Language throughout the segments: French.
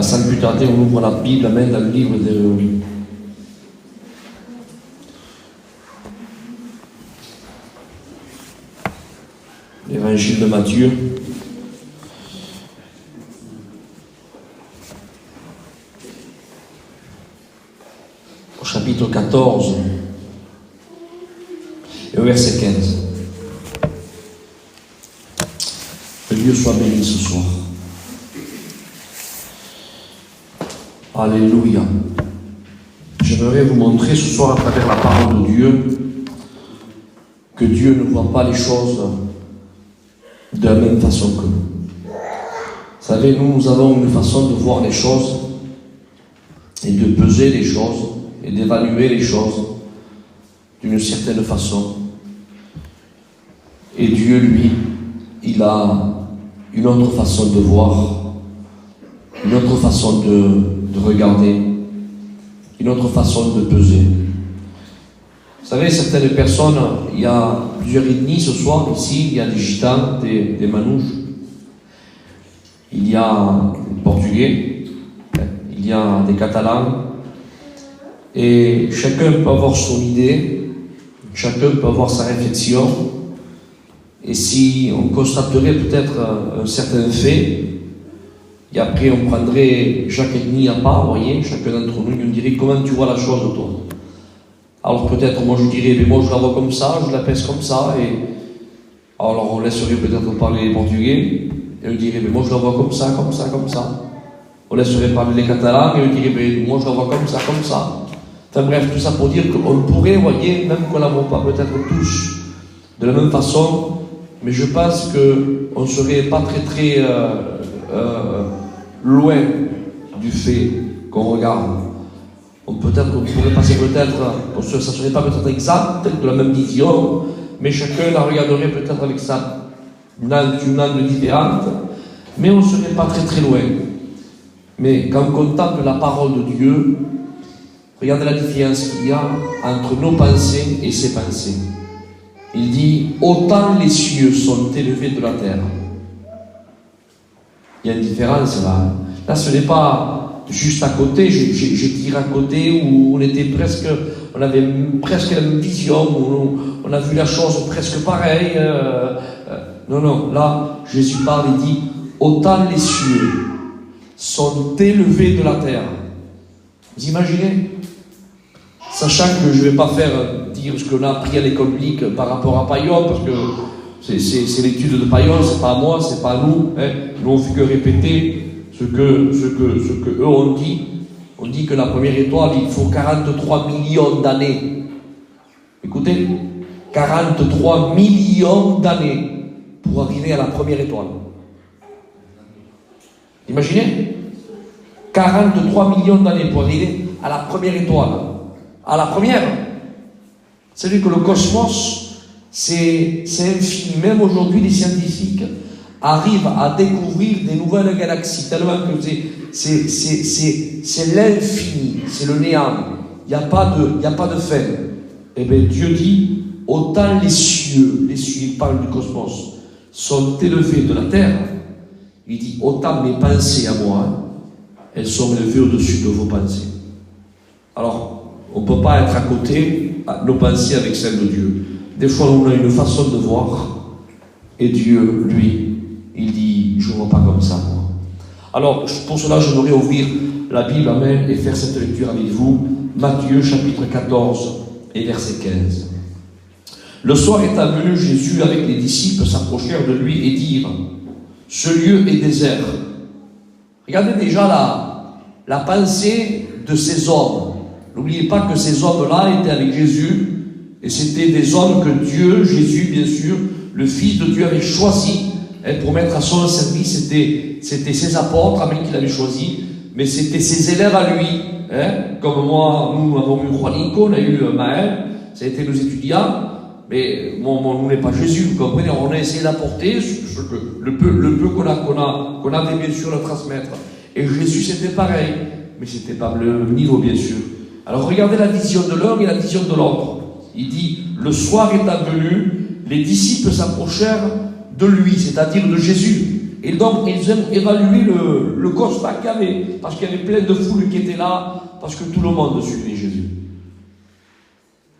Sans plus tarder, on ouvre la Bible, amen, dans le livre de l'Évangile de Matthieu. Au chapitre 14 et au verset 15. Que Dieu soit béni ce soir. Alléluia. J'aimerais vous montrer ce soir à travers la parole de Dieu que Dieu ne voit pas les choses de la même façon que nous. Vous savez, nous avons une façon de voir les choses et de peser les choses et d'évaluer les choses d'une certaine façon. Et Dieu, lui, il a une autre façon de voir, une autre façon de regarder, une autre façon de peser. Vous savez, certaines personnes, il y a plusieurs ethnies ce soir, ici, il y a des gitans, des manouches, il y a des portugais, il y a des catalans, et chacun peut avoir son idée, chacun peut avoir sa réflexion, et si on constaterait peut-être un certain fait, et après, on prendrait chaque ethnie à part, vous voyez, chacun d'entre nous, on dirait comment tu vois la chose, toi. Alors peut-être, moi je dirais, mais moi je la vois comme ça, je la pèse comme ça, et alors on laisserait peut-être parler les portugais, et on dirait, mais moi je la vois comme ça, comme ça, comme ça. On laisserait parler les catalans, et on dirait, mais moi je la vois comme ça, comme ça. Enfin bref, tout ça pour dire qu'on pourrait, vous voyez, même qu'on ne la voit pas peut-être tous de la même façon, mais je pense qu'on ne serait pas très loin du fait qu'on regarde. Peut-être qu'on pourrait passer ça ne serait pas peut-être exact de la même vision, mais chacun la regarderait peut-être avec une angle différente, mais on ne serait pas très loin. Mais quand on contemple la parole de Dieu, regardez la différence qu'il y a entre nos pensées et ses pensées. Il dit, autant les cieux sont élevés de la terre. Il y a une différence là. Là, ce n'est pas juste à côté, je tire à côté, où on avait presque la même vision, où on a vu la chose presque pareille. Non, là, Jésus parle et dit, autant les cieux sont élevés de la terre. Vous imaginez? Sachant que je ne vais pas dire ce qu'on a appris à l'école biblique par rapport à Paillon, parce que c'est l'étude de Paillon, c'est pas à moi, c'est pas à nous. Nous, on ne fait que répéter ce que eux ont dit. On dit que la première étoile, il faut 43 millions d'années. Écoutez, 43 millions d'années pour arriver à la première étoile. Imaginez 43 millions d'années pour arriver à la première étoile. À la première. C'est-à-dire que le cosmos, c'est infini. Même aujourd'hui, les scientifiques arrivent à découvrir des nouvelles galaxies, tellement que c'est l'infini, c'est le néant. Il n'y a pas de fin. Eh bien, Dieu dit, autant les cieux, il parle du cosmos, sont élevés de la terre. Il dit, autant mes pensées à moi, elles sont élevées au-dessus de vos pensées. Alors, on ne peut pas être à côté, nos pensées avec celles de Dieu. Des fois, on a une façon de voir, et Dieu, lui, il dit, je ne vois pas comme ça, moi. Alors, pour cela, j'aimerais ouvrir la Bible, amen, et faire cette lecture avec vous. Matthieu, chapitre 14, et verset 15. Le soir étant venu, Jésus, avec les disciples, s'approchèrent de lui et dirent, ce lieu est désert. Regardez déjà la pensée de ces hommes. N'oubliez pas que ces hommes-là étaient avec Jésus, et c'était des hommes que Dieu, Jésus bien sûr, le Fils de Dieu avait choisi pour mettre à son service. C'était ses apôtres, amen, qu'il avait choisi, mais c'était ses élèves à lui. Comme moi, nous avons eu Juanico, on a eu Maël, ça a été nos étudiants, Mais on n'est pas Jésus, vous comprenez? On a essayé d'apporter le peu qu'on avait bien sûr le transmettre. Et Jésus c'était pareil, mais c'était pas le même niveau bien sûr. Alors regardez la vision de l'un et la vision de l'autre. Il dit, le soir étant venu, les disciples s'approchèrent de lui, c'est-à-dire de Jésus. Et donc ils ont évalué le constat qu'il y avait, parce qu'il y avait plein de foules qui étaient là, parce que tout le monde suivait Jésus.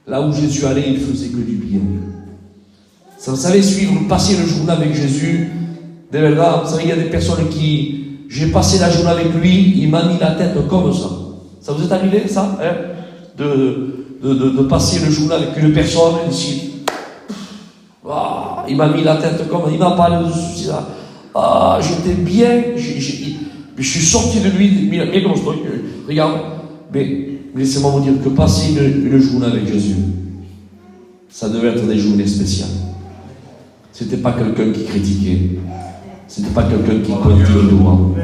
Là où Jésus allait, il faisait que du bien. Ça, vous savez, passer le journée avec Jésus, de verdad, vous savez, il y a des personnes qui... J'ai passé la journée avec lui, il m'a mis la tête comme ça. Ça vous est arrivé, ça, hein? De passer le journée avec une personne, ici. Il m'a mis la tête comme... Il m'a parlé de ceci, là. J'étais bien, je suis sorti de lui, bien comme je regarde, mais laissez-moi vous dire que passer une journée avec Jésus, ça devait être des journées spéciales. C'était pas quelqu'un qui critiquait, c'était pas quelqu'un qui pointait le doigt.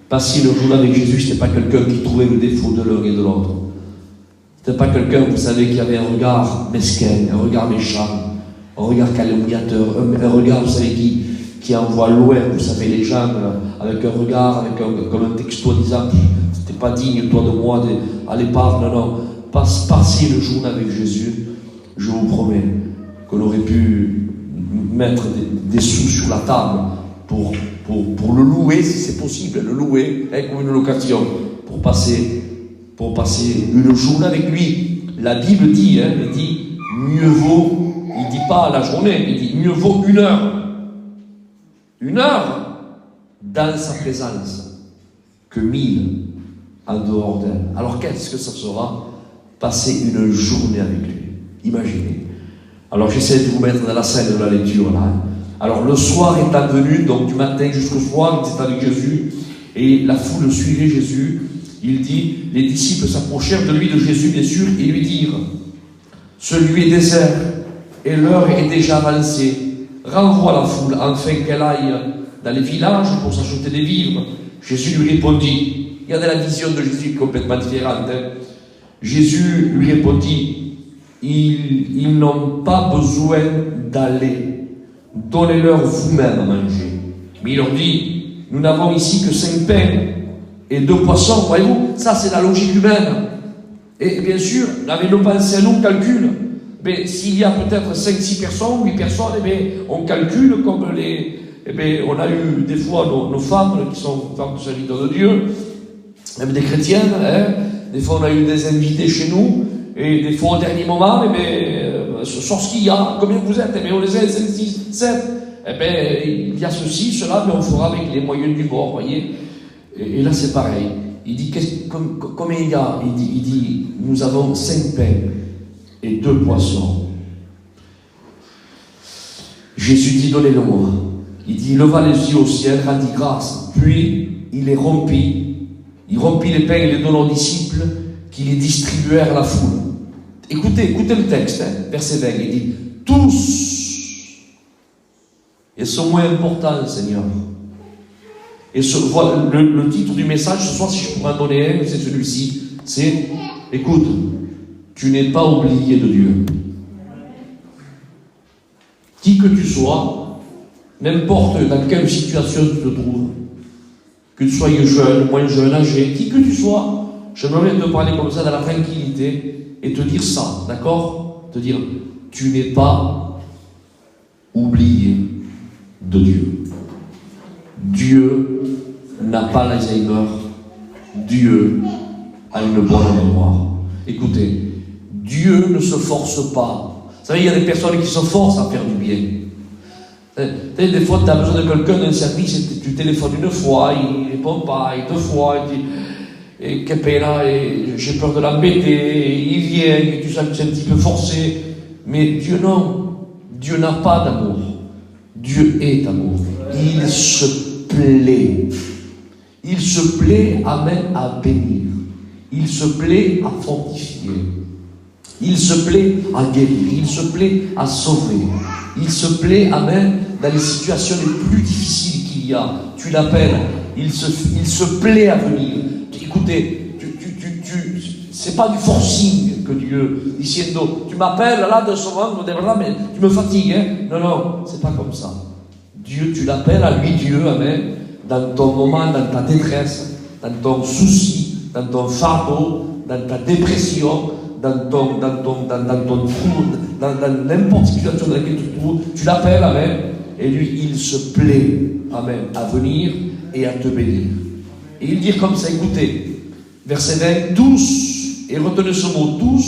Passer une journée avec Jésus, c'était pas quelqu'un qui trouvait le défaut de l'un et de l'autre. C'était pas quelqu'un, vous savez, qui avait un regard mesquin, un regard méchant, un regard calomniateur, un regard, vous savez, qui envoie loin, vous savez, les gens, avec un regard, comme un texto disant, c'était pas digne, toi de moi, allez pas, non. Passer le jour avec Jésus, je vous promets qu'on aurait pu mettre des sous sur la table pour le louer, si c'est possible, le louer, comme une location, pour passer une journée avec lui. La Bible dit, elle dit, mieux vaut, il dit pas la journée, il dit, mieux vaut 1 heure. 1 heure dans sa présence que 1000 en dehors d'elle. Alors qu'est-ce que ça sera? Passer une journée avec lui. Imaginez. Alors j'essaie de vous mettre dans la scène de la lecture là. Alors le soir étant venu, donc du matin jusqu'au soir, il était avec Jésus, et la foule suivait Jésus. Il dit, les disciples s'approchèrent de lui, de Jésus bien sûr, et lui dirent, celui est désert, et l'heure est déjà avancée. Renvoie la foule, afin qu'elle aille dans les villages pour s'acheter des vivres. Jésus lui répondit, regardez la vision de Jésus complètement différente. Jésus lui répondit, ils n'ont pas besoin d'aller, donnez-leur vous-même à manger. Mais il leur dit, nous n'avons ici que 5 pains et 2 poissons, voyez-vous, ça c'est la logique humaine. Et bien sûr, avec nos pensées à nous, on calcule. Mais s'il y a peut-être 5-6 personnes, 8 personnes, on calcule comme on a eu des fois nos femmes qui sont femmes de serviteurs de Dieu, même des chrétiennes, des fois on a eu des invités chez nous, et des fois au dernier moment, sur ce qu'il y a, combien vous êtes, on les a 5, 6, 7, il y a ceci, cela, mais on fera avec les moyens du bord, voyez. Et là c'est pareil. Il dit, combien il y a? Il dit, nous avons 5 pains et 2 poissons. Jésus dit, donnez-le-moi. Il dit, il leva les yeux au ciel, rendit grâce, puis il les rompit. Il rompit les pains et les donna aux disciples, qui les distribuèrent à la foule. Écoutez le texte, verset 20, il dit, tous, et ce mot est important, Seigneur. Et le titre du message ce soir, si je pourrais en donner un, c'est celui-ci, c'est, écoute, tu n'es pas oublié de Dieu. Qui que tu sois, n'importe dans quelle situation tu te trouves, que tu sois jeune, moins jeune, âgé, qui que tu sois, j'aimerais te parler comme ça dans la tranquillité et te dire ça, d'accord? Te dire, tu n'es pas oublié de Dieu. Dieu n'a pas l'Alzheimer. Dieu a une bonne mémoire. Écoutez, Dieu ne se force pas. Vous savez, il y a des personnes qui se forcent à faire du bien. Des fois, tu as besoin de quelqu'un d'un service, tu téléphones une fois, il ne répond pas, et 2 fois, il dit, et que pena, et j'ai peur de l'embêter, et il vient, et tu sens que c'est un petit peu forcé. Mais Dieu, non. Dieu n'a pas d'amour. Dieu est amour. Il se plaît. Il se plaît à bénir. Il se plaît à fortifier. Il se plaît à guérir. Il se plaît à sauver. Il se plaît, amen, dans les situations les plus difficiles qu'il y a. Tu l'appelles. Il se plaît à venir. Écoutez, c'est pas du forcing. que Dieu, diciendo, tu m'appelles là de ce moment, de verdad, mais tu me fatigues. Hein? Non, non, c'est pas comme ça. Dieu, tu l'appelles à lui, Dieu, amen, dans ton moment, dans ta détresse, dans ton souci, dans ton fardeau, dans ta dépression, dans ton trou, dans n'importe quelle situation dans laquelle tu te trouves, tu l'appelles, amen, et lui, il se plaît, amen, à venir et à te bénir. Et il dit comme ça, écoutez, verset 20, tous, et retenez ce mot, tous,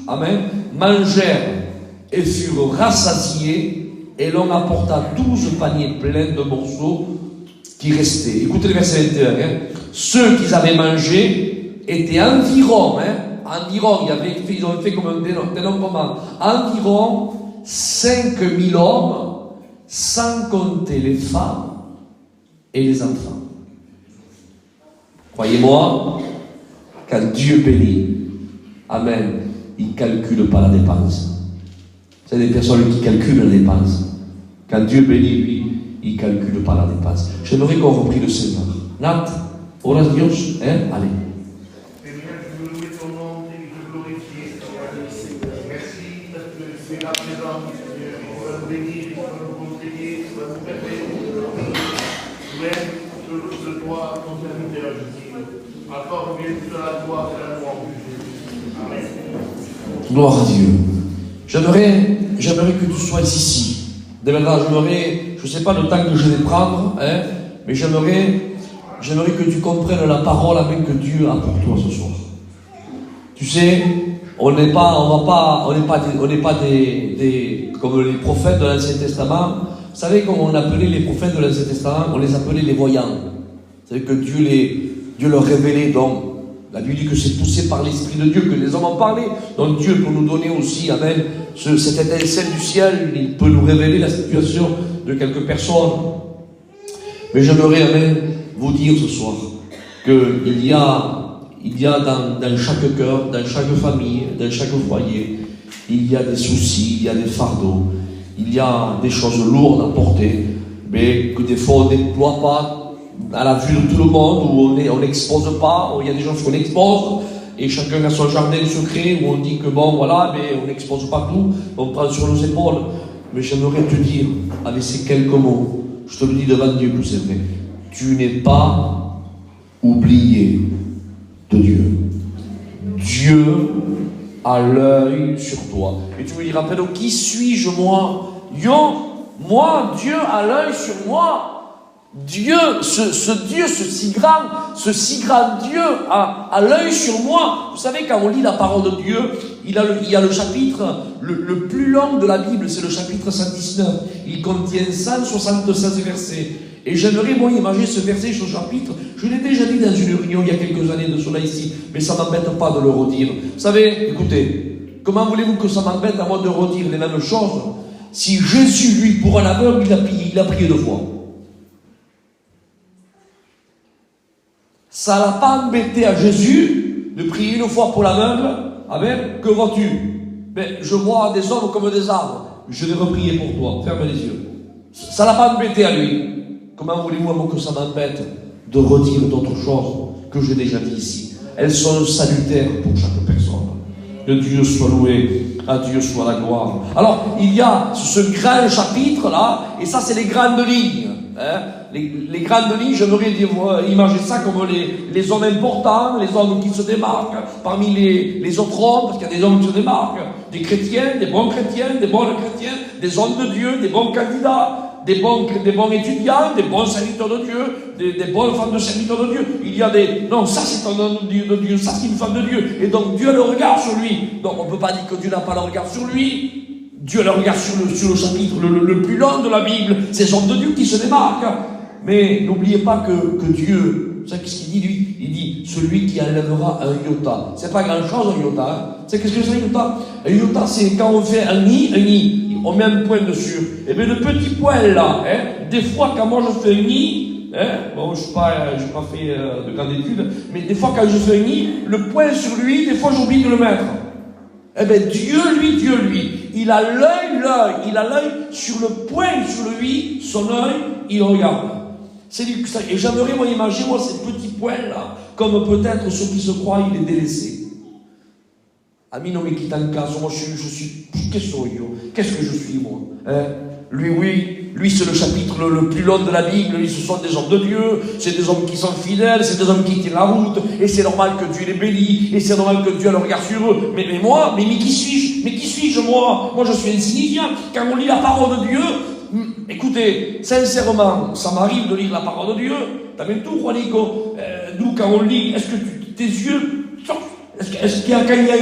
amen, mangèrent et furent rassasiés, et l'on apporta 12 paniers pleins de morceaux qui restaient. Écoutez le verset 21, hein. Ceux qui avaient mangé étaient environ, ils ont fait comme un dénombrement, environ 5000 hommes, sans compter les femmes et les enfants. Croyez-moi, quand Dieu bénit, amen, il ne calcule pas la dépense. C'est des personnes qui calculent la dépense. Quand Dieu bénit, lui, il ne calcule pas la dépense. J'aimerais qu'on reprie le Seigneur. Nat, ora Dios, hein? Allez. Seigneur, je veux louer ton nom et je glorifier. Merci parce que tu es là présent, Seigneur. Tu vas nous bénir, tu vas nous conseiller, tu vas nous permettre de louer de toi, ton serviteur, Jésus. Encore bien toute la gloire et la louange de Jésus. Amen. Gloire à Dieu. J'aimerais que tu sois ici. De verdad, je ne sais pas le temps que je vais prendre, hein, mais j'aimerais que tu comprennes la parole avec que Dieu a pour toi ce soir. Tu sais, on n'est pas des comme les prophètes de l'Ancien Testament. Vous savez comment on appelait les prophètes de l'Ancien Testament? On les appelait les voyants. Vous savez que Dieu leur révélait donc. La Bible dit que c'est poussé par l'Esprit de Dieu que les hommes en parlaient. Donc Dieu peut nous donner aussi, amen, cette étincelle du ciel. Il peut nous révéler la situation de quelques personnes. Mais j'aimerais, amen, vous dire ce soir qu'il y a dans chaque cœur, dans chaque famille, dans chaque foyer, il y a des soucis, il y a des fardeaux, il y a des choses lourdes à porter, mais que des fois on ne déploie pas à la vue de tout le monde, où on n'expose pas, où il y a des choses qu'on expose, et chacun a son jardin secret, où on dit que bon, voilà, mais on n'expose pas tout, on prend sur nos épaules. Mais j'aimerais te dire, avec ces quelques mots, je te le dis devant Dieu que c'est vrai, tu n'es pas oublié de Dieu. Dieu a l'œil sur toi. Et tu me diras, Pedro, qui suis-je moi? Moi, Dieu a l'œil sur moi. Dieu, ce Dieu, ce si grand Dieu a l'œil sur moi. Vous savez, quand on lit la parole de Dieu, il y a le chapitre le plus long de la Bible, c'est le chapitre 119. Il contient 176 versets. Et j'aimerais, moi, imaginer ce verset, ce chapitre. Je l'ai déjà dit dans une réunion il y a quelques années de cela ici, mais ça ne m'embête pas de le redire. Vous savez, écoutez, comment voulez-vous que ça m'embête à moi de redire les mêmes choses si Jésus, lui, pour un aveugle, il a prié 2 fois? Ça n'a pas embêté à Jésus de prier 1 fois pour l'aveugle. Amen. Que vois-tu? Ben, je vois des hommes comme des arbres. Je vais reprier pour toi. Ferme les yeux. Ça n'a pas embêté à lui. Comment voulez-vous que ça m'embête de redire d'autres choses que j'ai déjà dit ici? Elles sont salutaires pour chaque personne. Que Dieu soit loué, à Dieu soit la gloire. Alors, il y a ce grand chapitre-là, et ça, c'est les grandes lignes. Hein? Les grandes lignes, j'aimerais imaginer ça comme les hommes importants, les hommes qui se démarquent parmi les autres hommes, parce qu'il y a des hommes qui se démarquent, des chrétiens, des bons chrétiens, des bonnes chrétiens, des hommes de Dieu, des bons candidats, des bons étudiants, des bons serviteurs de Dieu, des bonnes femmes de serviteurs de Dieu. Il y a non, ça c'est un homme de Dieu, ça c'est une femme de Dieu, et donc Dieu a le regard sur lui. Donc on ne peut pas dire que Dieu n'a pas le regard sur lui. Dieu le regarde sur le chapitre le plus long de la Bible, ces hommes de Dieu qui se démarquent. Mais n'oubliez pas que Dieu, vous savez qu'est-ce qu'il dit lui? Il dit, celui qui enlèvera un iota. C'est pas grand-chose un iota. Hein? C'est qu'est-ce que c'est un iota? Un iota, c'est quand on fait un nid, on met un point dessus. Et bien le petit point là, hein, des fois quand moi je fais un nid, hein, bon je n'ai pas fait de grandes études, mais des fois quand je fais un nid, le point sur lui, des fois j'oublie de le mettre. Eh bien Dieu, lui, il a l'œil sur le point sur lui, son œil, il regarde. Et j'aimerais moi imaginer ces petits points là, comme peut-être ceux qui se croient, il est délaissé. A me non mi quitte en caso, moi je suis, qu'est-ce que je suis moi, hein? Lui c'est le chapitre le plus long de la Bible, ce sont des hommes de Dieu, c'est des hommes qui sont fidèles, c'est des hommes qui tiennent la route, et c'est normal que Dieu les bénisse, et c'est normal que Dieu a le regard sur eux. Mais moi, qui suis-je moi? Moi je suis insignifiant. Quand on lit la parole de Dieu, écoutez, sincèrement, ça m'arrive de lire la parole de Dieu, también tú, Juanico, nous quand on lit, est-ce que tes yeux... Est-ce qu'il y a quand il y a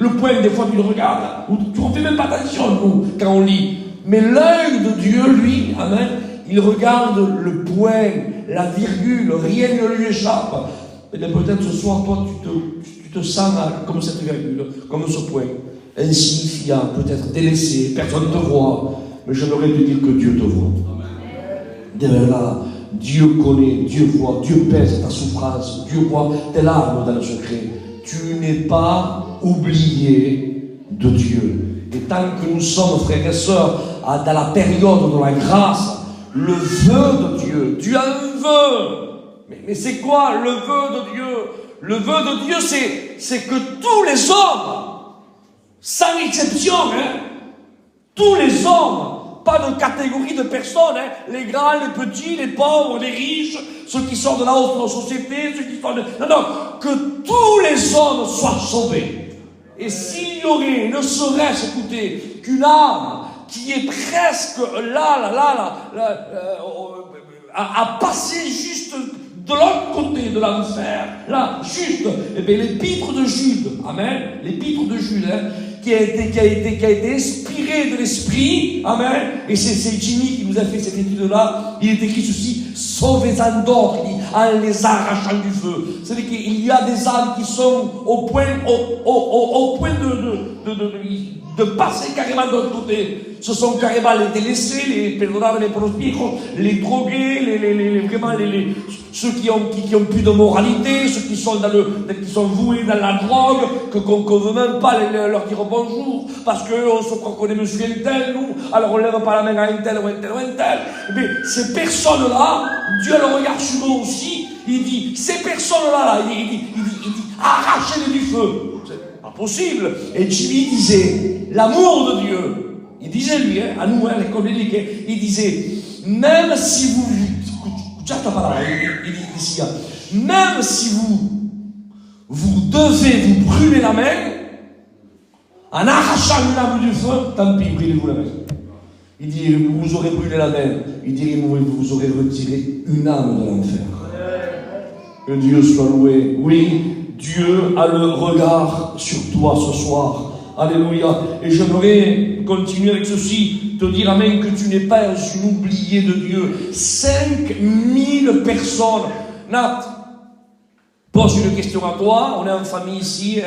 le point, des fois tu le regardes, ou tu ne fais même pas attention, nous, quand on lit. Mais l'œil de Dieu, lui, amen, il regarde le point, la virgule, rien ne lui échappe. Et bien peut-être ce soir, toi, tu te sens comme cette virgule, comme ce point, insignifiant, peut-être délaissé, personne ne te voit. Mais j'aimerais te dire que Dieu te voit. De là, Dieu connaît, Dieu voit, Dieu pèse ta souffrance, Dieu voit tes larmes dans le secret. Tu n'es pas oublié de Dieu. Et tant que nous sommes, frères et sœurs, dans la période de la grâce, le vœu de Dieu, Dieu a un vœu. Mais c'est quoi le vœu de Dieu? Le vœu de Dieu, c'est que tous les hommes, sans exception, tous les hommes, pas de catégorie de personnes, les grands, les petits, les pauvres, les riches, ceux qui sont de la haute société, ceux qui sont de... Non, que tous les hommes soient sauvés. Et s'il y aurait, ne serait-ce, écoutez, qu'une âme qui est presque à passer juste de l'autre côté de l'enfer, là, juste, eh bien, l'épître de Jude, amen, l'épître de Jude, qui a été inspiré de l'Esprit, amen, et c'est Jimmy qui nous a fait cette étude-là, il est écrit ceci, sauvez-en d'autres, en les arrachant du feu. C'est-à-dire qu'il y a des âmes qui sont au point de passer carrément de l'autre côté. Ce sont carrément les délaissés, les perdonnables, les prospicos, les drogués, ceux qui ont plus de moralité, ceux qui sont voués dans la drogue, qu'on veut même pas leur dire bonjour, parce qu'on se croit qu'on est monsieur un tel, nous, alors on lève pas la main à un tel ou un tel ou un tel. Mais ces personnes-là, Dieu le regarde sur eux aussi, il dit, ces personnes-là, il dit, arrachez-les du feu. C'est pas possible. Et Jimmy disait, l'amour de Dieu, il disait lui, à nous, les catholiques, il disait, même si vous, même si vous devez vous brûler la main, en arrachant une âme du feu, tant pis, brûlez-vous la main. Il dit, vous aurez brûlé la main, il dit, vous aurez retiré une âme de l'enfer. Que Dieu soit loué. Oui, Dieu a le regard sur toi ce soir. Alléluia. Et j'aimerais continuer avec ceci, te dire, amen, que tu n'es pas un oublié de Dieu. 5000 personnes. Nat, pose une question à toi. On est en famille ici.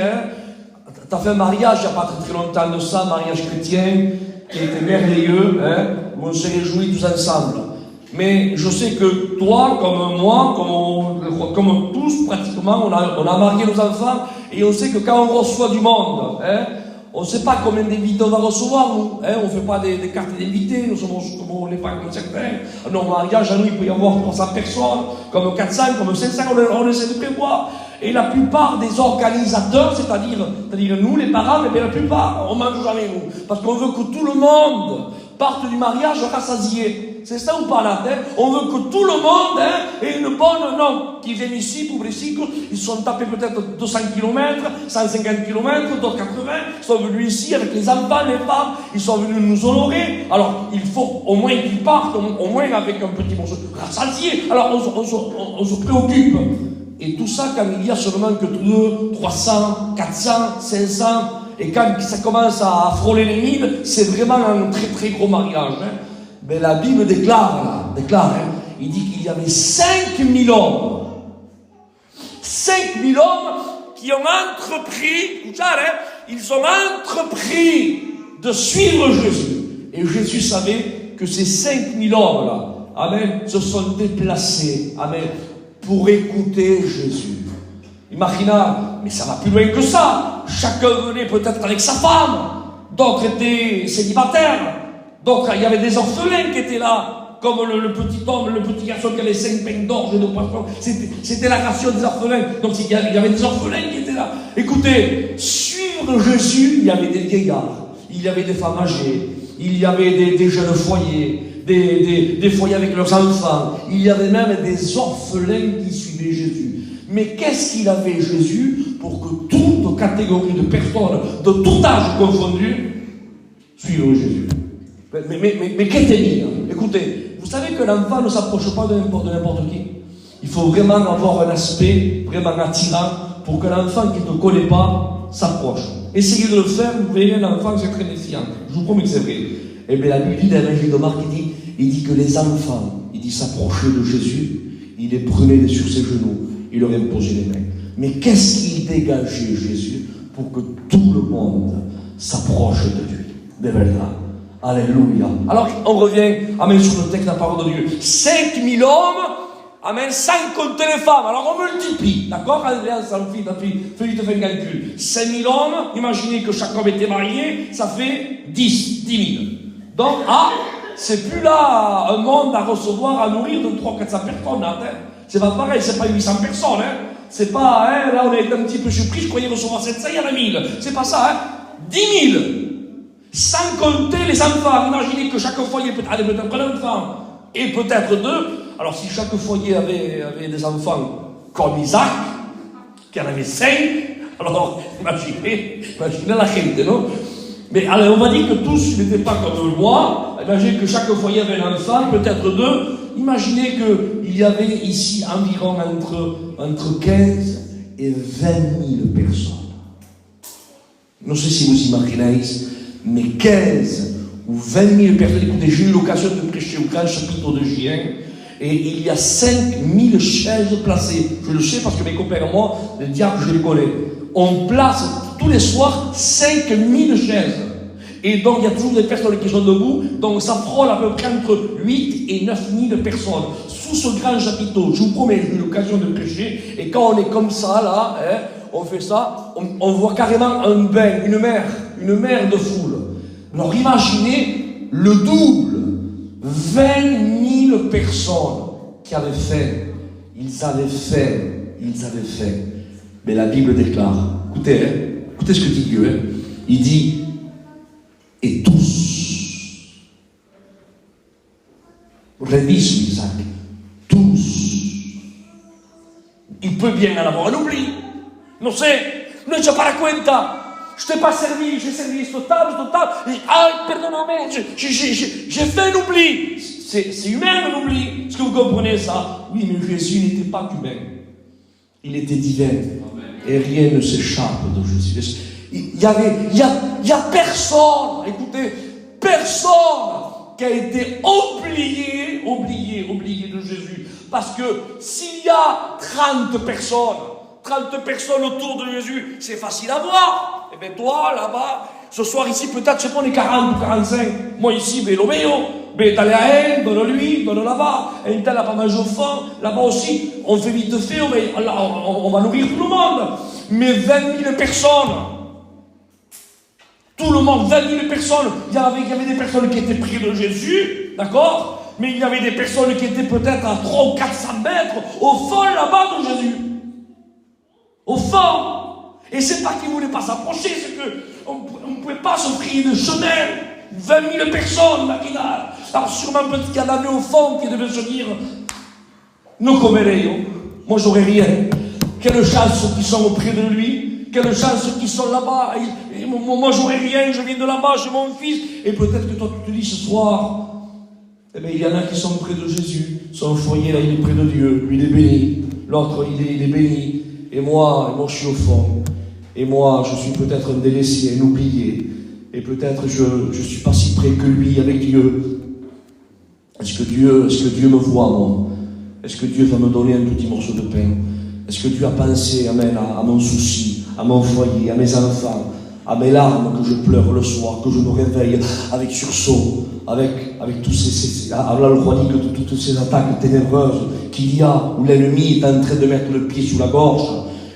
Tu as fait un mariage il n'y a pas très longtemps de ça, mariage chrétien, qui était merveilleux, où on s'est réjouis tous ensemble. Mais je sais que toi, comme moi, comme tous pratiquement, on a marié nos enfants, et on sait que quand on reçoit du monde, on ne sait pas combien d'invités on va recevoir, nous. On ne fait pas des cartes d'invités, nous sommes comme on n'est pas comme certains. Nos mariages, à nous, il peut y avoir 300 personnes, comme 400, comme 500, on essaie de prévoir. Et la plupart des organisateurs, c'est-à-dire nous, les parents, mais la plupart, on ne mange jamais, nous. Parce qu'on veut que tout le monde parte du mariage rassasié. C'est ça ou pas là, On veut que tout le monde ait une bonne... Non, qui viennent ici pour les cycles, ils sont tapés peut-être 200 km, 150 km, d'autres 80, ils sont venus ici avec les enfants, les femmes, ils sont venus nous honorer. Alors, il faut au moins qu'ils partent, au moins avec un petit morceau rassasié. Alors, on se préoccupe. Et tout ça, quand il y a seulement que 2, 300, 400, 500, et quand ça commence à frôler les 1000, c'est vraiment un très très gros mariage. Mais la Bible déclare, il dit qu'il y avait 5000 hommes. 5000 hommes qui ont entrepris, ils ont entrepris de suivre Jésus. Et Jésus savait que ces 5000 hommes-là, amen, se sont déplacés, amen, pour écouter Jésus. Imaginez, mais ça va plus loin que ça. Chacun venait peut-être avec sa femme, d'autres étaient célibataires, d'autres, il y avait des orphelins qui étaient là, comme le petit homme, le petit garçon qui avait 5 pains d'orge et de poissons. C'était la ration des orphelins. Donc il y avait des orphelins qui étaient là. Écoutez, suivez suivre Jésus, il y avait des vieillards, il y avait des femmes âgées, il y avait des jeunes foyers, des foyers avec leurs enfants, il y avait même des orphelins qui suivaient Jésus. Mais qu'est-ce qu'il avait Jésus pour que toute catégorie de personnes, de tout âge confondu, suivent Jésus? Mais qu'est-ce que écoutez, vous savez que l'enfant ne s'approche pas de n'importe qui. Il faut vraiment avoir un aspect vraiment attirant pour que l'enfant qui ne te connaît pas s'approche. Essayez de le faire, vous verrez un enfant, c'est très défiant. Je vous promets que c'est vrai. Et bien la Bible dit dans l'évangile de Marc, il dit que les enfants, s'approchaient de Jésus, il les prenait sur ses genoux, il leur imposait les mains. Mais qu'est-ce qu'il dégageait Jésus pour que tout le monde s'approche de lui? De verdad. Alléluia. Alors on revient, amen, sur le texte de la parole de Dieu. 5000 hommes, amen, sans compter les femmes. Alors on multiplie, d'accord? Andréa, Philippe fait un calcul. 5000 hommes, imaginez que chaque homme était marié, ça fait 10 000. Donc, c'est plus là un monde à recevoir, à nourrir de 300-400 personnes. Hein. C'est pas pareil, c'est pas 800 personnes. Hein. C'est pas, hein, là on est un petit peu surpris, je croyais recevoir 700, il y en a 1000. C'est pas ça, hein. 10 000. Sans compter les enfants. Imaginez que chaque foyer peut être un enfant et peut-être deux. Alors si chaque foyer avait des enfants comme Isaac, qui en avait 5, alors imaginez la gente, non? Mais alors on va dire que tous n'étaient pas comme moi. Imaginez que chaque foyer avait un enfant, peut-être deux. Imaginez qu'il y avait ici environ entre 15 et 20 000 personnes. Je ne sais si vous imaginez, mais 15 ou 20 000 personnes. Écoutez, j'ai eu l'occasion de prêcher au grand chapitre de Juin, et il y a 5 000 chaises placées. Je le sais parce que mes copains et moi, les diables, je les connais. On place tous les soirs 5 000 chaises. Et donc, il y a toujours des personnes qui sont debout. Donc, ça frôle à peu près entre 8 et 9 000 personnes. Sous ce grand chapiteau, je vous promets, j'ai eu l'occasion de prêcher. Et quand on est comme ça, là, hein, on fait ça, on voit carrément un bain, une mer de foule. Alors, imaginez le double. 20 000 personnes qui avaient faim. Ils avaient faim. Mais la Bible déclare, écoutez, hein, écoutez ce que dit Dieu. Hein. Il dit, et tous, redis Isaac, tous. Il peut bien en avoir un oubli. Non c'è pas la cuenta. Je t'ai pas servi, j'ai servi cette table. Pardonnez-moi, j'ai fait un oubli. C'est humain un oubli. Est-ce que vous comprenez ça? Oui, mais Jésus n'était pas humain. Il était divin. Et rien ne s'échappe de Jésus. Il y a personne, écoutez, personne qui a été oublié de Jésus. Parce que s'il y a 30 personnes autour de Jésus, c'est facile à voir. Et bien toi, là-bas, ce soir ici, peut-être, je sais pas, on est 40 ou 45. Moi ici, ben lo meo. Ben d'aller à elle, donne-lui, donne là-bas. Un tel a pas mangé au fond. Là-bas aussi, on fait vite fait, on va nourrir tout le monde. Mais 20 000 personnes. Tout le monde, 20 000 personnes. Il y avait des personnes qui étaient près de Jésus, d'accord? Mais il y avait des personnes qui étaient peut-être à 300 ou 400 mètres au fond là-bas de Jésus. Au fond. Et c'est pas qu'ils ne voulaient pas s'approcher, c'est qu'on ne pouvait pas se prier de chemin. 20 000 personnes, là, qui là. Alors sûrement peut-être qu'il y en avait au fond qui devaient se dire, non comme moi j'aurais rien. Quelle chance qu'ils sont auprès de lui, quelle chance qu'ils sont là-bas. Et moi j'aurais rien, je viens de là-bas, j'ai mon fils. Et peut-être que toi tu te dis ce soir, eh bien il y en a qui sont près de Jésus. Son foyer là, il est près de Dieu, lui il est béni. L'autre il est béni. Et moi je suis au fond. Et moi je suis peut-être un délaissé, un oublié. Et peut-être je ne suis pas si près que lui avec Dieu. Est-ce que Dieu me voit, moi? Est-ce que Dieu va me donner un petit morceau de pain? Est-ce que Dieu a pensé, amen, à mon souci, à mon foyer, à mes enfants, à mes larmes que je pleure le soir, que je me réveille avec sursaut, avec tous ces alors le roi dit que toutes ces attaques ténébreuses qu'il y a, où l'ennemi est en train de mettre le pied sous la gorge,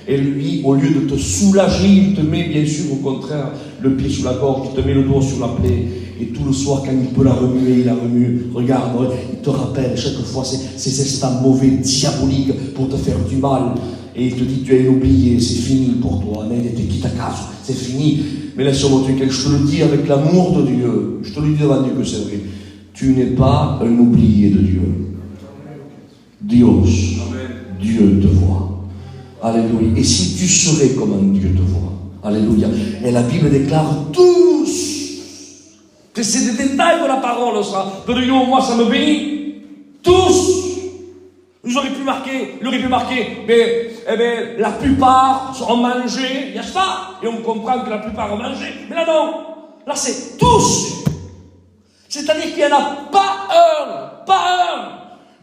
et lui, au lieu de te soulager, il te met bien sûr au contraire le pied sous la gorge, il te met le doigt sur la plaie, et tout le soir quand il peut la remuer, il la remue. Regarde, il te rappelle chaque fois ces instants mauvais, diaboliques, pour te faire du mal. Et il te dit, tu as oublié, c'est fini pour toi. Amen. Et quitte à caso, c'est fini. Mais laisse-moi te dire quelque chose, je te le dis avec l'amour de Dieu. Je te le dis devant Dieu que c'est vrai. Tu n'es pas un oublié de Dieu. Dios, Dieu te voit. Alléluia. Et si tu serais comme un Dieu te voit. Alléluia. Et la Bible déclare tous. Que c'est des détails de la parole, ça. De Dieu, moi, ça me bénit. Tous. Ils auraient pu marquer, mais la plupart ont mangé, n'est-ce pas? Et on comprend que la plupart ont mangé. Mais là, non. Là, c'est tous. C'est-à-dire qu'il n'y en a pas un,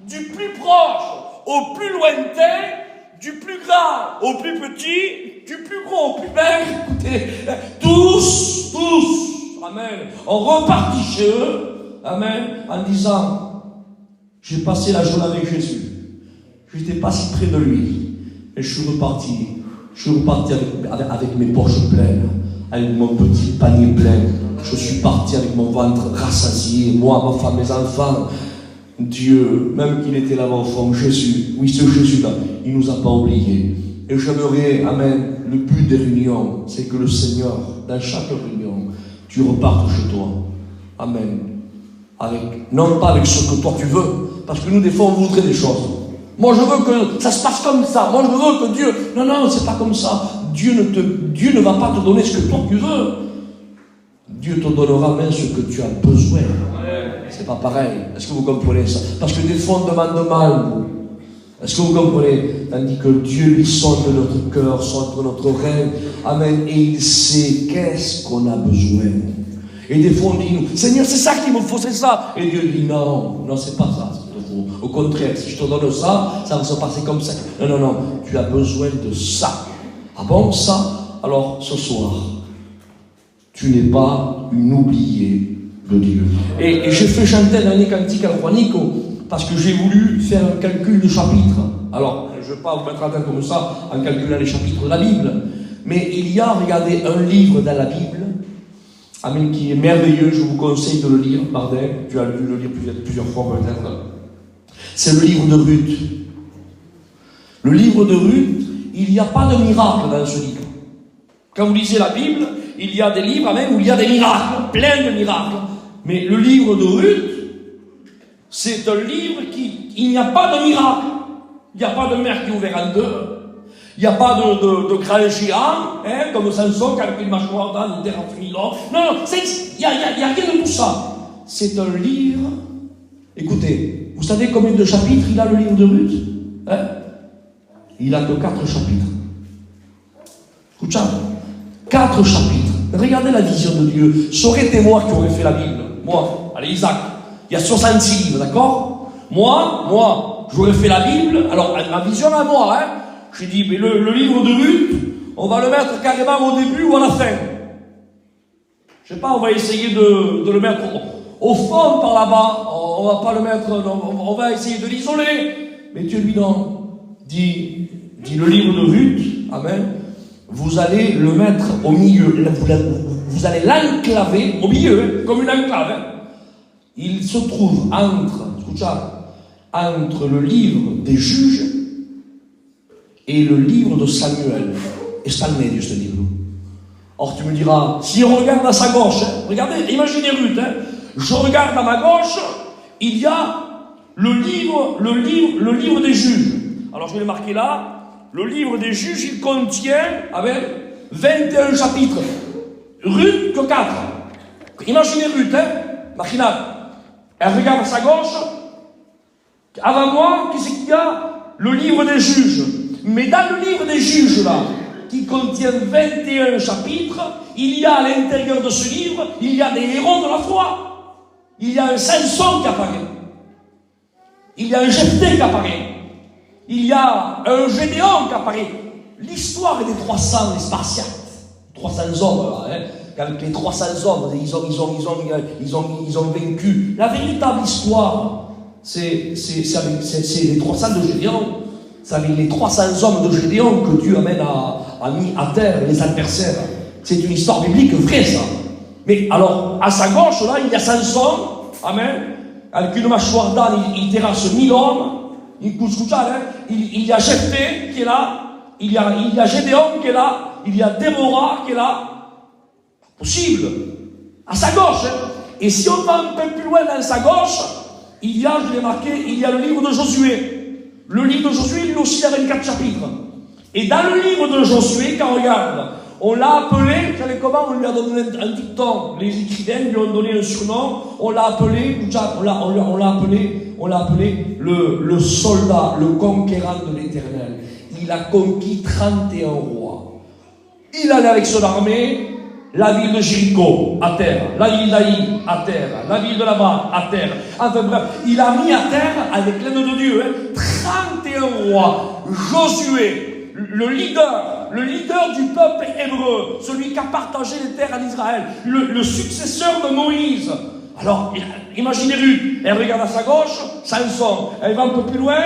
du plus proche au plus lointain, du plus grand au plus petit, du plus gros au plus maigre. Écoutez, tous. Amen. On repartit chez eux, amen, en disant, j'ai passé la journée avec Jésus. Je n'étais pas si près de lui. Et je suis reparti avec mes poches pleines, avec mon petit panier plein. Je suis parti avec mon ventre rassasié, moi, ma femme, mes enfants. Dieu, même qu'il était là-bas au fond, Jésus, oui, ce Jésus-là, il ne nous a pas oubliés. Et j'aimerais, amen, le but des réunions, c'est que le Seigneur, dans chaque réunion, tu repartes chez toi. Amen. Non pas avec ce que toi tu veux, parce que nous, des fois, on voudrait des choses. Moi, je veux que ça se passe comme ça. Moi, je veux que Dieu... Non, c'est pas comme ça. Dieu ne va pas te donner ce que toi tu veux. Dieu te donnera même ce que tu as besoin. C'est pas pareil. Est-ce que vous comprenez ça? Parce que des fois, on demande mal. Est-ce que vous comprenez? Tandis que Dieu lui sonde notre cœur, sonde notre rêve. Amen. Et il sait qu'est-ce qu'on a besoin. Et des fois, on dit, Seigneur, c'est ça qu'il me faut, c'est ça. Et Dieu dit, non, c'est pas ça. Au contraire, si je te donne ça, ça va se passer comme ça. Non, tu as besoin de ça. Ah bon, ça? Alors, ce soir, tu n'es pas une oubliée de Dieu. Et j'ai fait chanter un dernier cantique à Juanico, parce que j'ai voulu faire un calcul de chapitres. Alors, je ne vais pas vous mettre à tête comme ça, en calculant les chapitres de la Bible, mais il y a, regardez, un livre dans la Bible, amen, qui est merveilleux, je vous conseille de le lire, pardon, tu as dû le lire plusieurs fois peut-être. C'est le livre de Ruth. Le livre de Ruth, il n'y a pas de miracle dans ce livre. Quand vous lisez la Bible, il y a des livres même où il y a des miracles, plein de miracles. Mais le livre de Ruth, c'est un livre il n'y a pas de miracle. Il n'y a pas de mer qui est ouverte en deux. Il n'y a pas de grand géant, comme Samson, qui a pris le mâchoire dans une terre en fumilon. Non, il n'y a rien de tout ça. C'est un livre. Écoutez, vous savez combien de chapitres il a le livre de Ruth? Il a que 4 chapitres. Écoutez, 4 chapitres. Regardez la vision de Dieu. Ça aurait été moi qui aurais fait la Bible. Moi, allez, Isaac. Il y a 66 livres, d'accord? Moi, j'aurais fait la Bible. Alors, ma vision à moi, j'ai dit, mais le livre de Ruth, on va le mettre carrément au début ou à la fin. Je sais pas, on va essayer de le mettre au fond par là-bas. On va pas le mettre, on va essayer de l'isoler. Mais Dieu lui dit le livre de Ruth, amen, vous allez le mettre au milieu, vous allez l'enclaver au milieu, comme une enclave. Il se trouve entre le livre des juges et le livre de Samuel. Et c'est le milieu, ce livre. Or, tu me diras, si on regarde à sa gauche, regardez, imaginez Ruth, je regarde à ma gauche, il y a le livre des juges. Alors, je vais le marquer là. Le livre des juges, il contient, 21 chapitres. Ruth, que 4. Imaginez Ruth, machinal. Elle regarde à sa gauche. Avant moi, qu'est-ce qu'il y a? Le livre des juges. Mais dans le livre des juges, là, qui contient 21 chapitres, il y a à l'intérieur de ce livre, il y a des héros de la foi. Il y a un Samson qui apparaît. Il y a un Jephthé qui apparaît. Il y a un Gédéon qui apparaît. L'histoire des 300, les Spartiates. 300 hommes, Quand les 300 hommes, ils ont vaincu. La véritable histoire, c'est les 300 de Gédéon. C'est avec les 300 hommes de Gédéon que Dieu a mis à terre les adversaires. C'est une histoire biblique vraie, ça. Mais alors, à sa gauche, là, il y a Samson, amen, avec une mâchoire d'âne, il terrasse 1000 hommes. Il y a Jephthé qui est là, il y a Gédéon qui est là, il y a Déborah qui est là. Possible. À sa gauche. Hein. Et si on va un peu plus loin dans sa gauche, il y a, je l'ai marqué, il y a le livre de Josué. Le livre de Josué, lui aussi, a 24 chapitres. Et dans le livre de Josué, quand on regarde, on l'a appelé, vous savez comment, on lui a donné un dicton. Les écrivains lui ont donné un surnom, on l'a appelé le soldat, le conquérant de l'Éternel. Il a conquis 31 rois. Il allait avec son armée, la ville de Jéricho, à terre, la ville d'Aï, à terre, la ville de là-bas, à terre. Enfin bref, il a mis à terre, avec l'aide de Dieu, 31 rois. Josué, le leader du peuple hébreu, celui qui a partagé les terres en Israël, le successeur de Moïse. Alors, imaginez Ruth, elle regarde à sa gauche, Samson, elle va un peu plus loin,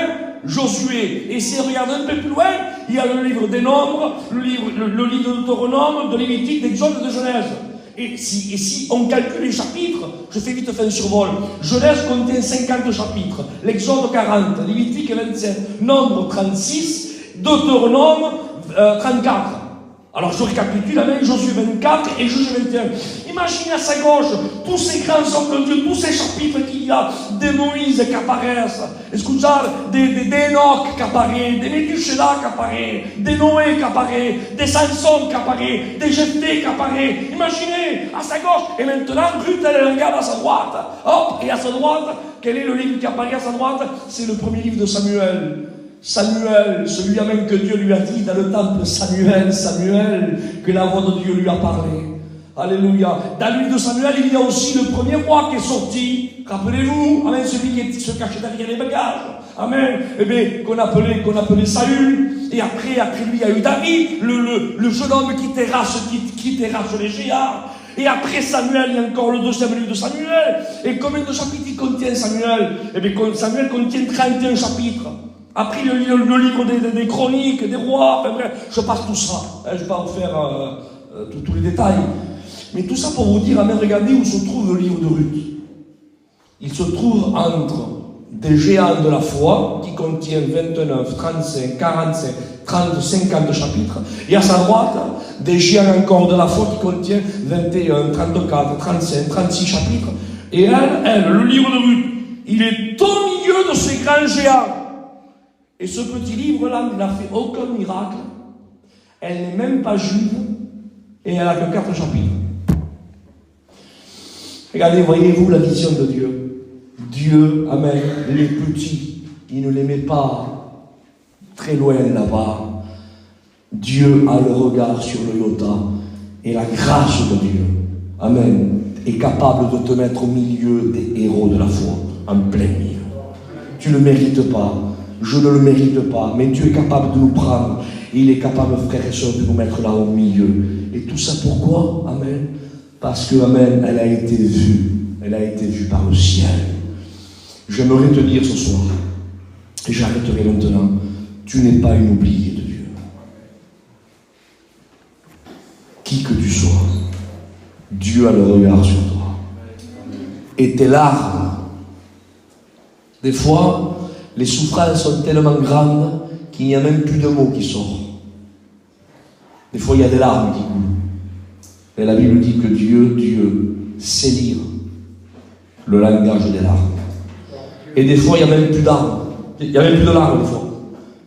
Josué, et si elle regarde un peu plus loin, il y a le livre des Nombres, le livre de Deutéronome, de Lévitique, d'Exode et de Genèse. Et si on calcule les chapitres, je fais vite faire un survol, Genèse contient 50 chapitres, l'Exode 40, Lévitique 27, Nombre 36, Deutéronome 34. Alors je récapitule avec Josué 24 et Josué 21. Imaginez à sa gauche tous ces grands hommes de Dieu, tous ces chapitres qu'il y a, des Moïse qui apparaissent, des Enoch qui apparaissent, des Métusélah qui apparaissent, des Noé qui apparaissent, des Samson qui apparaissent, des Jephthé qui apparaissent. Imaginez à sa gauche. Et maintenant Ruth elle regarde à sa droite. Hop, et à sa droite, quel est le livre qui apparaît à sa droite? C'est le premier livre de Samuel. Samuel, celui-là même que Dieu lui a dit dans le temple, Samuel, Samuel, que la voix de Dieu lui a parlé. Alléluia. Dans le livre de Samuel, il y a aussi le premier roi qui est sorti. Rappelez-vous, amen, celui qui se cachait derrière les bagages. Amen. Eh bien, qu'on appelait Saül. Et après lui, il y a eu David, le jeune homme qui terrasse les géants. Et après Samuel, il y a encore le deuxième livre de Samuel. Et combien de chapitres il contient Samuel? Eh bien, Samuel contient 31 chapitres. Après le livre des chroniques, des rois, enfin bref, je passe tout ça. Je ne vais pas vous faire tous les détails. Mais tout ça pour vous dire, amen, regardez où se trouve le livre de Ruth. Il se trouve entre des géants de la foi, qui contient 29, 35, 45, 30, 50 chapitres. Et à sa droite, des géants encore de la foi qui contient 21, 34, 35, 36 chapitres. Et elle, le livre de Ruth, il est au milieu de ces grands géants. Et ce petit livre-là, il n'a fait aucun miracle. Elle n'est même pas juive. Et elle n'a que 4 chapitres. Regardez, voyez-vous la vision de Dieu. Dieu, amen, les petits, il ne les met pas très loin là-bas. Dieu a le regard sur le iota. Et la grâce de Dieu, amen, est capable de te mettre au milieu des héros de la foi. En plein milieu. Tu ne le mérites pas. Je ne le mérite pas, mais Dieu est capable de nous prendre. Et il est capable, frères et sœurs, de nous mettre là au milieu. Et tout ça pourquoi? Amen. Parce que, amen, elle a été vue. Elle a été vue par le ciel. J'aimerais te dire ce soir, et j'arrêterai maintenant, tu n'es pas une oubliée de Dieu. Qui que tu sois, Dieu a le regard sur toi. Et tes larmes, des fois, les souffrances sont tellement grandes qu'il n'y a même plus de mots qui sortent. Des fois, il y a des larmes qui coulent. Et la Bible dit que Dieu sait lire le langage des larmes. Et des fois, il n'y a même plus d'armes. Il n'y a même plus de larmes, des fois.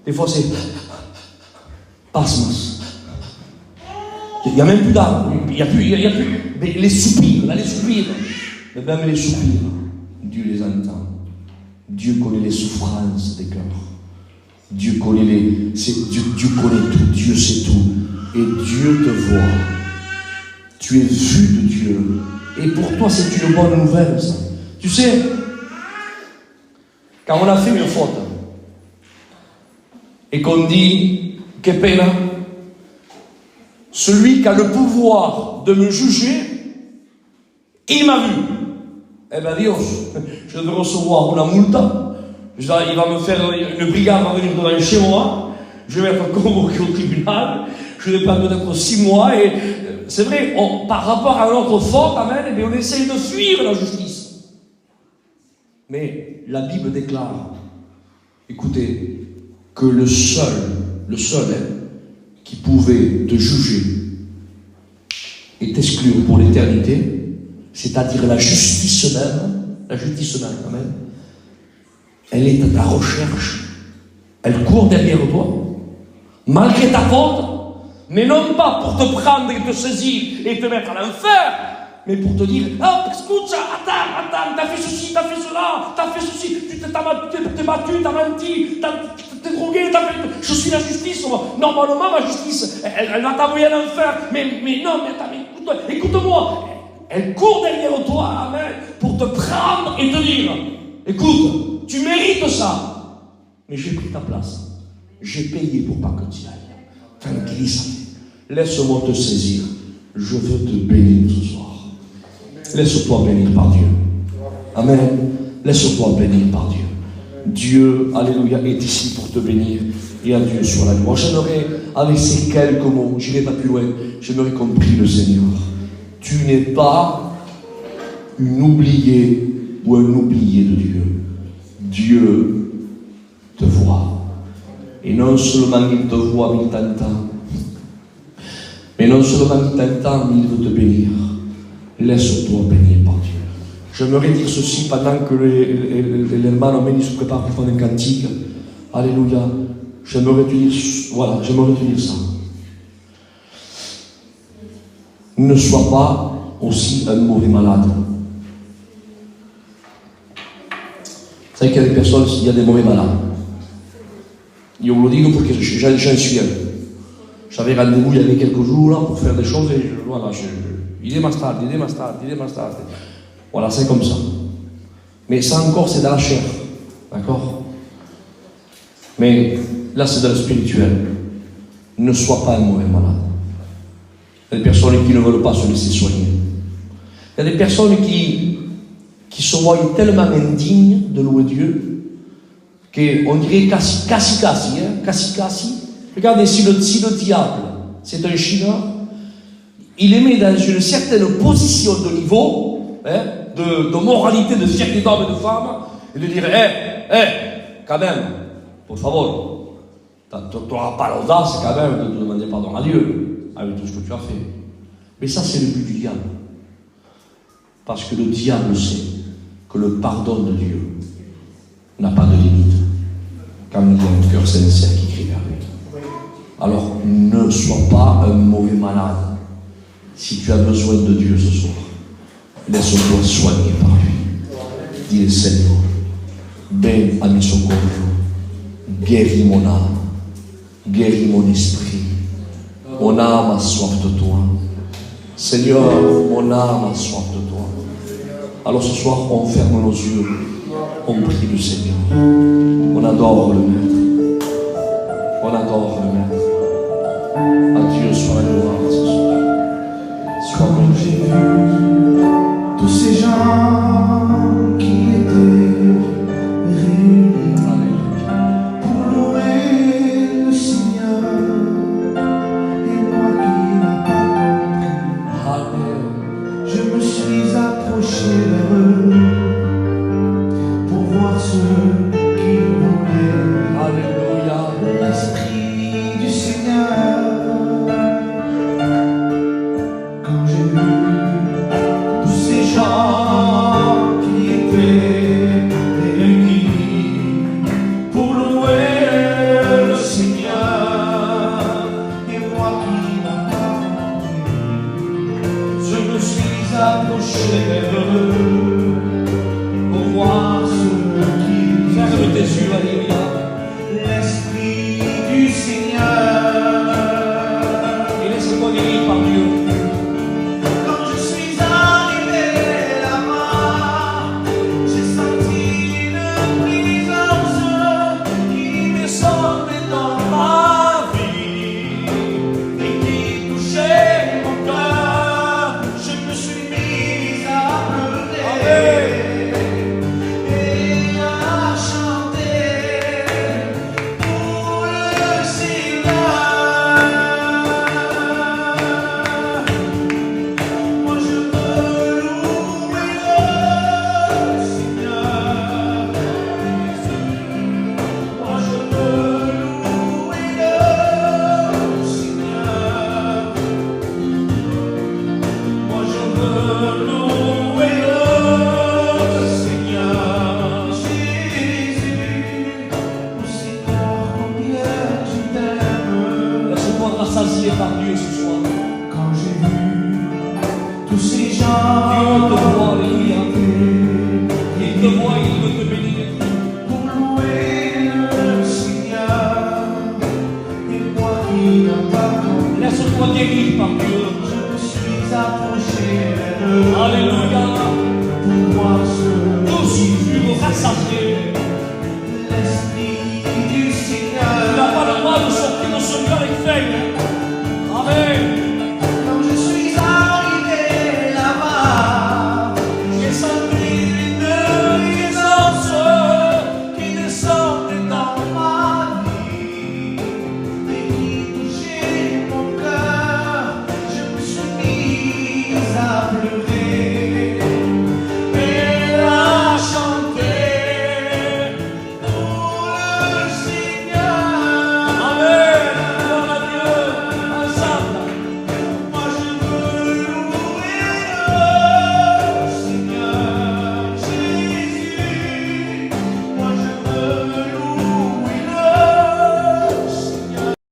Des fois, c'est pasmas. Il n'y a même plus d'armes. Il n'y a plus. Mais les soupirs, mais même les soupirs, Dieu les entend. Dieu connaît les souffrances des cœurs. Dieu connaît Dieu connaît tout, Dieu sait tout. Et Dieu te voit. Tu es vu de Dieu. Et pour toi, c'est une bonne nouvelle, ça. Tu sais, quand on a fait une faute, et qu'on dit, que pena, celui qui a le pouvoir de me juger, il m'a vu. Eh bien, Dios, je vais recevoir una multa, il va me faire une brigade, va venir devant chez moi, je vais être convoqué au tribunal, je vais pas peut-être 6 mois, et c'est vrai, par rapport à notre faute, amen, eh bien, on essaye de fuir la justice. Mais la Bible déclare, écoutez, que le seul, qui pouvait te juger et t'exclure pour l'éternité, c'est-à-dire la justice même quand même, elle est à ta recherche, elle court derrière toi, malgré ta faute, mais non pas pour te prendre et te saisir et te mettre à l'enfer, mais pour te dire, oh, écoute, attends, t'as fait ceci, t'as fait cela, t'as fait ceci, tu t'es battu, t'as menti, t'es drogué, je suis la justice, normalement ma justice, elle va t'envoyer à l'enfer, mais non, mais attends, écoute-moi, elle court derrière toi, amen, pour te prendre et te dire, écoute, tu mérites ça, mais j'ai pris ta place, j'ai payé pour pas que tu y ailles. Tranquillise, laisse-moi te saisir, je veux te bénir ce soir. Laisse-toi bénir par Dieu. Amen. Laisse-toi bénir par Dieu. Dieu, alléluia, est ici pour te bénir et à Dieu sur la gloire. J'aimerais, avec ces quelques mots, je n'irai pas plus loin, j'aimerais qu'on prie le Seigneur. Tu n'es pas une oubliée ou un oublié de Dieu. Dieu te voit. Et non seulement il te voit, mais il t'entend. Mais non seulement il t'entend, mais il veut te bénir. Laisse-toi bénir par Dieu. J'aimerais dire ceci pendant que les hermanos se préparent pour faire un cantique. Alléluia. J'aimerais te dire ça. Ne sois pas aussi un mauvais malade. Vous savez qu'il y a des personnes, il y a des mauvais malades. Je vous le dis parce que j'en suis un. J'avais rendez-vous il y avait quelques jours là, pour faire des choses et voilà, il est master. Voilà, c'est comme ça. Mais ça encore, c'est dans la chair. D'accord? Mais là, c'est dans le spirituel. Ne sois pas un mauvais malade. Il y a des personnes qui ne veulent pas se laisser soigner. Il y a des personnes qui se voient tellement indignes de louer Dieu qu'on dirait Kassi. Regardez, si le diable, c'est un Chinois, il les met dans une certaine position de niveau, de moralité, de fierté d'homme et de femme, et de dire, quand même, por favor, tu n'auras pas l'audace quand même de demander pardon à Dieu, avec tout ce que tu as fait. Mais ça, c'est le but du diable. Parce que le diable sait que le pardon de Dieu n'a pas de limite. Quand il y a un cœur sincère qui crie vers lui. Alors, ne sois pas un mauvais malade. Si tu as besoin de Dieu ce soir, laisse-toi soigner par lui. Dis-le, Seigneur, ben à mes secours, guéris mon âme, guéris mon esprit. Mon âme a soif de toi. Seigneur, mon âme a soif de toi. Alors ce soir, on ferme nos yeux, on prie le Seigneur. On adore le Maître. On adore le Maître. À Dieu soit la gloire ce soir. Sois Quand j'ai vu tous ces gens qui étaient réunis pour louer le Seigneur, et moi qui n'ai pas compris, je me suis approché vers eux pour voir ce qu'ils voulaient. Alléluia. L'Esprit du Seigneur. Quand j'ai vu tous ces gens qui étaient réunis pour louer le Seigneur, et moi qui n'ai pas compris, je me suis approché vers eux pour voir ce qu'ils il veut te bénir. pour louer le Seigneur. Et moi qui n'ai pas compris, Laisse-toi guérir par Dieu. je me suis approché d'eux. Alléluia.